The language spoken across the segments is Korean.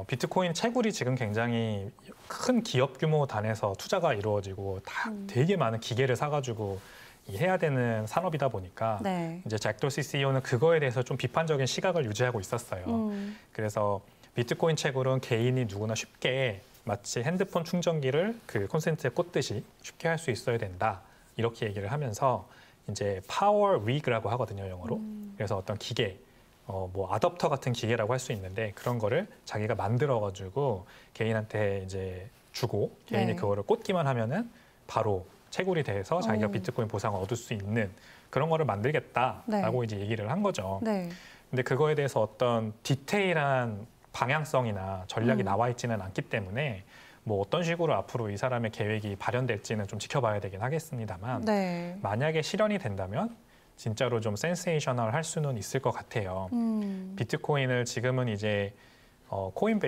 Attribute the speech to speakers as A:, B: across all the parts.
A: 비트코인 채굴이 지금 굉장히 큰 기업 규모 단에서 투자가 이루어지고 다 되게 많은 기계를 사가지고 해야 되는 산업이다 보니까
B: 네.
A: 이제 잭 도시 CEO는 그거에 대해서 좀 비판적인 시각을 유지하고 있었어요. 그래서 비트코인 채굴은 개인이 누구나 쉽게 마치 핸드폰 충전기를 그 콘센트에 꽂듯이 쉽게 할 수 있어야 된다. 이렇게 얘기를 하면서 이제 파워 위그라고 하거든요, 영어로. 그래서 어떤 기계, 뭐 아답터 같은 기계라고 할 수 있는데 그런 거를 자기가 만들어가지고 개인한테 이제 주고 개인이
B: 네.
A: 그거를 꽂기만 하면은 바로 채굴이 돼서 자기가 비트코인 보상을 얻을 수 있는 그런 거를 만들겠다라고 이제 얘기를 한 거죠.
B: 네.
A: 근데 그거에 대해서 어떤 디테일한 방향성이나 전략이 나와 있지는 않기 때문에 뭐 어떤 식으로 앞으로 이 사람의 계획이 발현될지는 좀 지켜봐야 되긴 하겠습니다만
B: 네.
A: 만약에 실현이 된다면 진짜로 좀 센세이셔널 할 수는 있을 것 같아요. 비트코인을 지금은 이제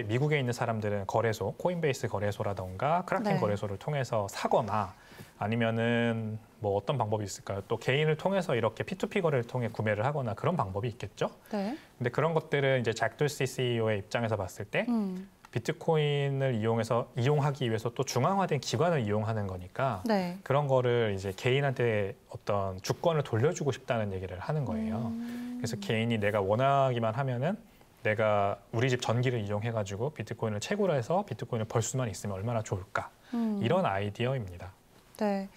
A: 미국에 있는 사람들은 거래소, 코인베이스 거래소라던가 크라켄
B: 네.
A: 거래소를 통해서 사거나 아니면은 뭐 어떤 방법이 있을까요? 또 개인을 통해서 이렇게 P2P 거래를 통해 구매를 하거나 그런 방법이 있겠죠.
B: 네.
A: 근데 그런 것들은 이제 잭 돌시 CEO의 입장에서 봤을 때 비트코인을 이용하기 위해서 또 중앙화된 기관을 이용하는 거니까
B: 네.
A: 그런 거를 이제 개인한테 어떤 주권을 돌려주고 싶다는 얘기를 하는 거예요. 그래서 개인이 내가 원하기만 하면은 내가 우리 집 전기를 이용해가지고 비트코인을 채굴해서 비트코인을 벌 수만 있으면 얼마나 좋을까. 이런 아이디어입니다.
B: 네.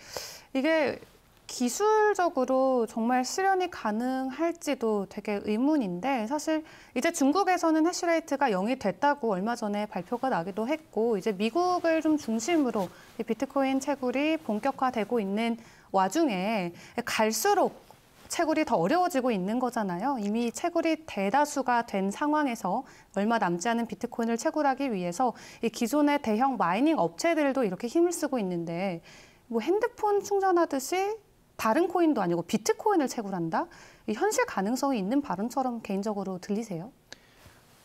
B: 이게 기술적으로 정말 실현이 가능할지도 되게 의문인데 사실 이제 중국에서는 해시레이트가 0이 됐다고 얼마 전에 발표가 나기도 했고 이제 미국을 좀 중심으로 이 비트코인 채굴이 본격화되고 있는 와중에 갈수록 채굴이 더 어려워지고 있는 거잖아요. 이미 채굴이 대다수가 된 상황에서 얼마 남지 않은 비트코인을 채굴하기 위해서 이 기존의 대형 마이닝 업체들도 이렇게 힘을 쓰고 있는데 뭐 핸드폰 충전하듯이 다른 코인도 아니고 비트코인을 채굴한다? 이 현실 가능성이 있는 발언처럼 개인적으로 들리세요?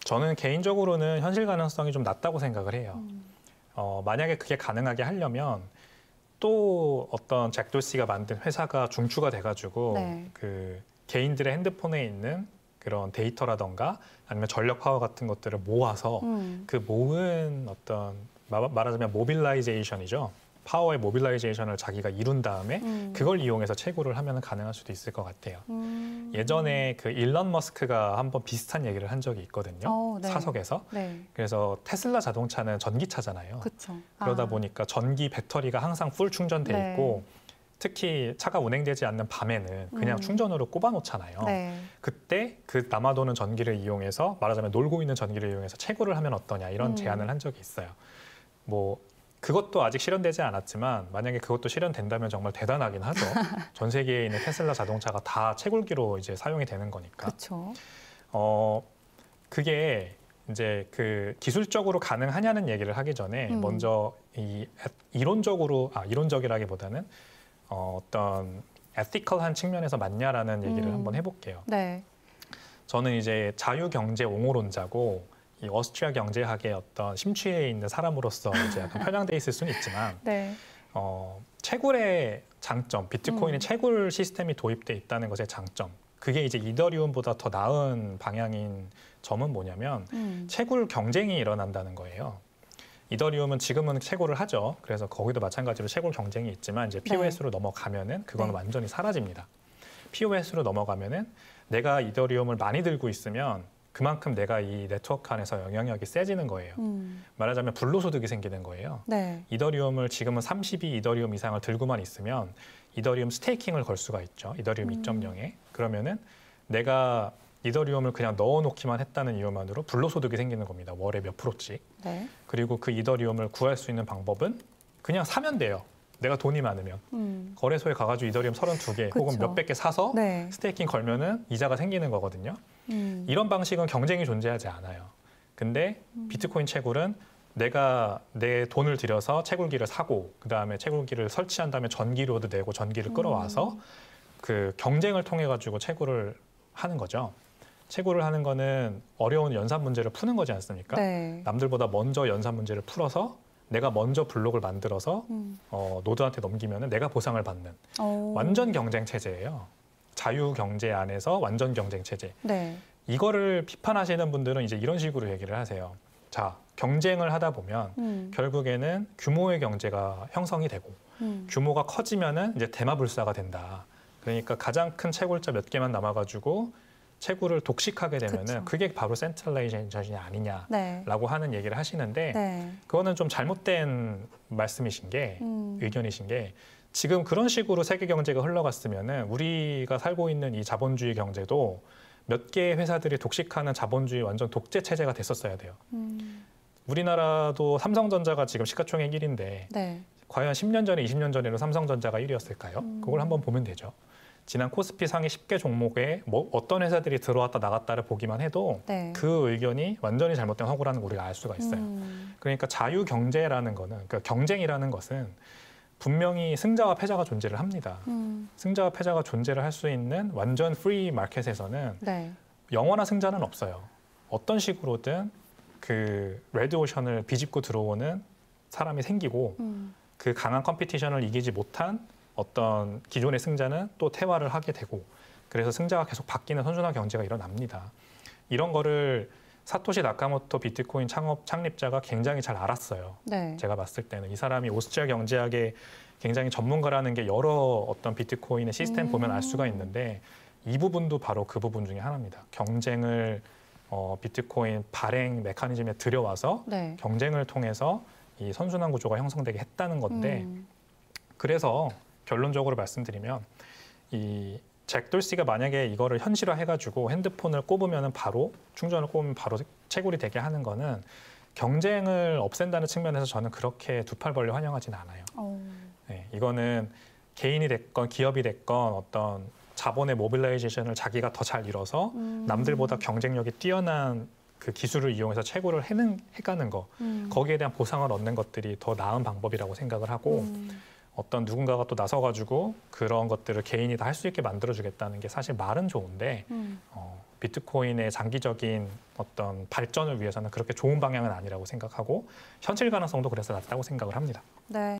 A: 저는 개인적으로는 현실 가능성이 좀 낮다고 생각을 해요. 만약에 그게 가능하게 하려면 또 어떤 잭 돌시가 만든 회사가 중추가 돼가지고
B: 네.
A: 그 개인들의 핸드폰에 있는 그런 데이터라던가 아니면 전력 파워 같은 것들을 모아서 그 모은 어떤 말하자면 모빌라이제이션이죠. 파워의 모빌라이제이션을 자기가 이룬 다음에 그걸 이용해서 채굴을 하면 가능할 수도 있을 것 같아요. 예전에 그 일론 머스크가 한번 비슷한 얘기를 한 적이 있거든요.
B: 네.
A: 사석에서.
B: 네.
A: 그래서 테슬라 자동차는 전기차잖아요.
B: 그쵸.
A: 그러다 보니까 전기 배터리가 항상 풀 충전돼
B: 네.
A: 있고 특히 차가 운행되지 않는 밤에는 그냥 충전으로 꼽아 놓잖아요.
B: 네.
A: 그때 그 남아도는 전기를 이용해서 말하자면 놀고 있는 전기를 이용해서 채굴을 하면 어떠냐 이런 제안을 한 적이 있어요. 뭐 그것도 아직 실현되지 않았지만 만약에 그것도 실현된다면 정말 대단하긴 하죠. 전 세계에 있는 테슬라 자동차가 다 채굴기로 이제 사용이 되는 거니까.
B: 그렇죠.
A: 그게 이제 그 기술적으로 가능하냐는 얘기를 하기 전에 먼저 이 이론적이라기보다는 어떤 에티컬한 측면에서 맞냐라는 얘기를 한번 해볼게요.
B: 네.
A: 저는 이제 자유경제 옹호론자고 이 어스트리아 경제학의 어떤 심취해 있는 사람으로서 이제 약간 편향돼 있을 수는 있지만
B: 네.
A: 채굴의 장점, 비트코인의 채굴 시스템이 도입돼 있다는 것의 장점, 그게 이제 이더리움보다 더 나은 방향인 점은 뭐냐면 채굴 경쟁이 일어난다는 거예요. 이더리움은 지금은 채굴을 하죠. 그래서 거기도 마찬가지로 채굴 경쟁이 있지만 이제 POS로 넘어가면은 그거는 완전히 사라집니다. POS로 넘어가면은 내가 이더리움을 많이 들고 있으면 그만큼 내가 이 네트워크 안에서 영향력이 세지는 거예요. 말하자면 불로소득이 생기는 거예요.
B: 네.
A: 이더리움을 지금은 32 이더리움 이상을 들고만 있으면 이더리움 스테이킹을 걸 수가 있죠. 이더리움 2.0에. 그러면은 내가 이더리움을 그냥 넣어놓기만 했다는 이유만으로 불로소득이 생기는 겁니다. 월에 몇 프로씩.
B: 네.
A: 그리고 그 이더리움을 구할 수 있는 방법은 그냥 사면 돼요. 내가 돈이 많으면. 거래소에 가가지고 이더리움 32개
B: 그쵸.
A: 혹은 몇백 개 사서
B: 네.
A: 스테이킹 걸면은 이자가 생기는 거거든요. 이런 방식은 경쟁이 존재하지 않아요. 근데 비트코인 채굴은 내가 내 돈을 들여서 채굴기를 사고 그다음에 채굴기를 설치한 다음에 전기료도 내고 전기를 끌어와서 그 경쟁을 통해 가지고 채굴을 하는 거죠. 채굴을 하는 거는 어려운 연산 문제를 푸는 거지 않습니까?
B: 네.
A: 남들보다 먼저 연산 문제를 풀어서 내가 먼저 블록을 만들어서 노드한테 넘기면 내가 보상을 받는 완전 경쟁 체제예요. 자유 경제 안에서 완전 경쟁 체제.
B: 네.
A: 이거를 비판하시는 분들은 이제 이런 식으로 얘기를 하세요. 자, 경쟁을 하다 보면 결국에는 규모의 경제가 형성이 되고 규모가 커지면은 이제 대마불사가 된다. 그러니까 가장 큰 채굴자 몇 개만 남아가지고 채굴을 독식하게 되면은
B: 그쵸.
A: 그게 바로 센트럴라이제이션이 아니냐라고
B: 네.
A: 하는 얘기를 하시는데
B: 네.
A: 그거는 좀 잘못된 말씀이신 게 의견이신 게 지금 그런 식으로 세계 경제가 흘러갔으면은 우리가 살고 있는 이 자본주의 경제도 몇 개의 회사들이 독식하는 자본주의 완전 독재 체제가 됐었어야 돼요. 우리나라도 삼성전자가 지금 시가총액 1위인데
B: 네.
A: 과연 10년 전에 20년 전에는 삼성전자가 1위였을까요? 그걸 한번 보면 되죠. 지난 코스피 상위 10개 종목에 뭐 어떤 회사들이 들어왔다 나갔다를 보기만 해도
B: 네.
A: 그 의견이 완전히 잘못된 허구라는 걸 우리가 알 수가 있어요. 그러니까 자유 경제라는 거는 그러니까 경쟁이라는 것은 분명히 승자와 패자가 존재를 합니다. 승자와 패자가 존재를 할 수 있는 완전 프리 마켓에서는
B: 네.
A: 영원한 승자는 없어요. 어떤 식으로든 그 레드오션을 비집고 들어오는 사람이 생기고 그 강한 컴피티션을 이기지 못한 어떤 기존의 승자는 또 퇴화를 하게 되고 그래서 승자가 계속 바뀌는 선순환 경제가 일어납니다. 이런 거를 사토시 나카모토 비트코인 창립자가 굉장히 잘 알았어요.
B: 네.
A: 제가 봤을 때는 이 사람이 오스트리아 경제학의 굉장히 전문가라는 게 여러 어떤 비트코인의 시스템 보면 알 수가 있는데 이 부분도 바로 그 부분 중에 하나입니다. 경쟁을 비트코인 발행 메커니즘에 들여와서
B: 네.
A: 경쟁을 통해서 이 선순환 구조가 형성되게 했다는 건데 그래서 결론적으로 말씀드리면 이 잭 돌시가 만약에 이거를 현실화해가지고 핸드폰을 꼽으면 바로 충전을 꼽으면 바로 채굴이 되게 하는 거는 경쟁을 없앤다는 측면에서 저는 그렇게 두 팔 벌려 환영하지는 않아요. 네, 이거는 개인이 됐건 기업이 됐건 어떤 자본의 모빌라이제이션을 자기가 더 잘 이뤄서 남들보다 경쟁력이 뛰어난 그 기술을 이용해서 채굴을 해가는 거 거기에 대한 보상을 얻는 것들이 더 나은 방법이라고 생각을 하고 어떤 누군가가 또 나서가지고 그런 것들을 개인이 다 할 수 있게 만들어주겠다는 게 사실 말은 좋은데 비트코인의 장기적인 어떤 발전을 위해서는 그렇게 좋은 방향은 아니라고 생각하고 현실 가능성도 그래서 낮다고 생각을 합니다.
B: 네.